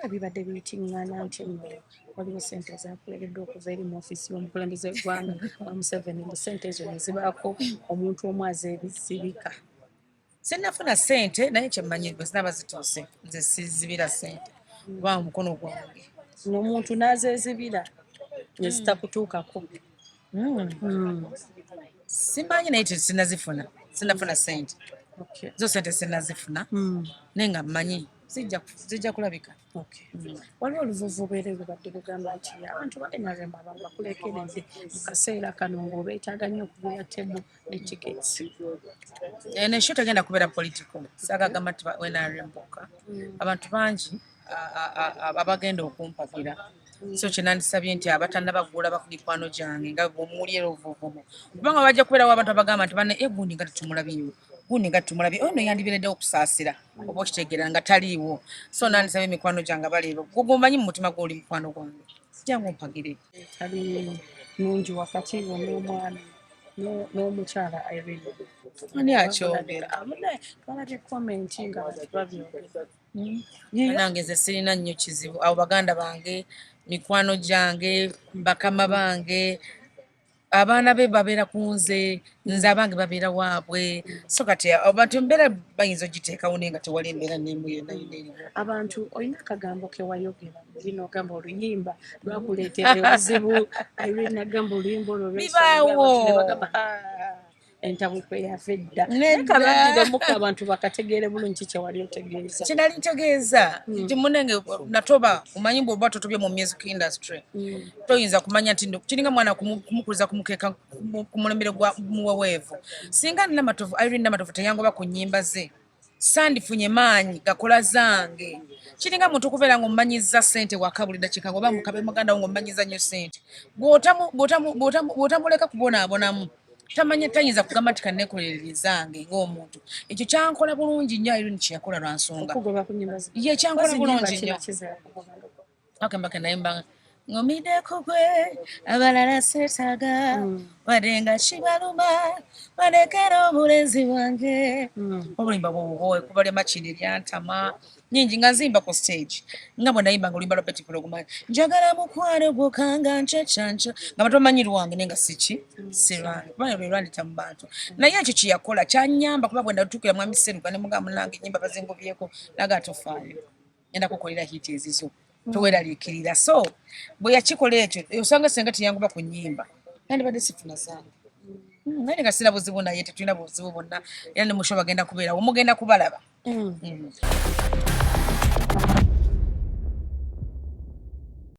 bibadde biyitingana nti waliwo ssente zakulereddwa okuva eri mu ofiisi y'omukulembeze w'eggwanga wa Museveni mu ssente ezo ne zibaako omuntu omu azeebisibika. Sinnafuna ssente naye kyemmanyi bwe zinaaba zituuse nze sizibira ssente kuba omukono gwange n'omuntu n'azeezibira ne zitakutuukako. Simanyi naye sinnafuna ssente zo ssente sinnazifuna naye nga mmanyi zijja kulabika. Waliwo oluvuvubeera lubadde lugamba nti abantu ba NRM abamu bakulekeredde mu kaseera kano ng'obeetaaga nnyo okugula tebo ne tiketi. Nesho tegenda kubeera politiko saagagamba nti NRM bokka abantu bangi abagenda okumpagira so kyenandisabye nti abatannabagula bakumikwano gyange nga bwemuwulira obuvuvumu kubanga bajja kubeerawo abantu abagamba nti bane gundi nga tetumulabyeyo gundi nga tetumulabye ono yandibeereddewo okusaasira oba okitegeera nga taliiwo so nandisabye emikwano gyange baleeba gwomanyi mu mutima gw'oli mukwano gwange jangu mpagire tali nungi wakati n'omwami n'omukyala Irene ani akyogera twalabye komenti nga babyogera nange nze sirina nnyo kizibu abo baganda bange mikwano gyange bakama bange abaana be babeera ku nze nze abange babeera waabwe so kati abantu embeera bayinza ogiteekawo naye nga tewali embeera n'emu yonna yonna. Abantu olina akagambo ke wayogera lino ogamba oluyimba lwakuleetera obuzibu Irene agamba oluyimba olwo bibaawo entabukwe yava edda kabaddiremu abantu bakategeere bulungi kyewali otegeeza kinali ntegeeza nti munenge natoba omanyi bw'oba totobye mu music industry toyinza kumanya nti kiringa mwana kumukuliza kumukeeka ku mulembere gwa muweweevu singa nina matovu Irene namatovu teyangoba ku nnyimba ze sandifunye maanyi gakola zange kiringa muntu okubeera ng'omumanyiza ssente waka buli dakiika ngoba mukabe muganda wo ng'omumanyiza nnyo ssente bw'otamuleka kubonaabonamu tamanya tayinza kugamba nti kannekolerezange ng'omuntu ekyo kyankola bulungi nnyo Irene kyeyakola lwa nsonga ye kyankola bulungi nnyo akembake naye mbanga ng'omiddeko gwe abalala seetaaga wadde nga kibaluma balekera obulenzi bwange obulimba bwobubowe kuba lya makindi eryantama nyingi nga nzimba ku stage nga bwe nayimba nga oluyimba lwa Betty Pulogumanya njagala mukwano gwokanga ncecanca nga bantu bamanyi lwange naye nga si lwange kubanga lwe lwandita mu bantu naye ekyo kyeyakola kyanyamba kuba bwe ndatuukira mwami Seruga ne mugamba munange ennyimba bazingubyeko naga atofaayo ngenda kukolera hiti ezizo toweraliikirira so bwe yakikola ekyo osanga senga teyanguba ku nnyimba nandibadde sifuna zange naye nga sina buzibu naye tetulina buzibu bwonna era ne musho bagenda kubeerawo mugenda kubalaba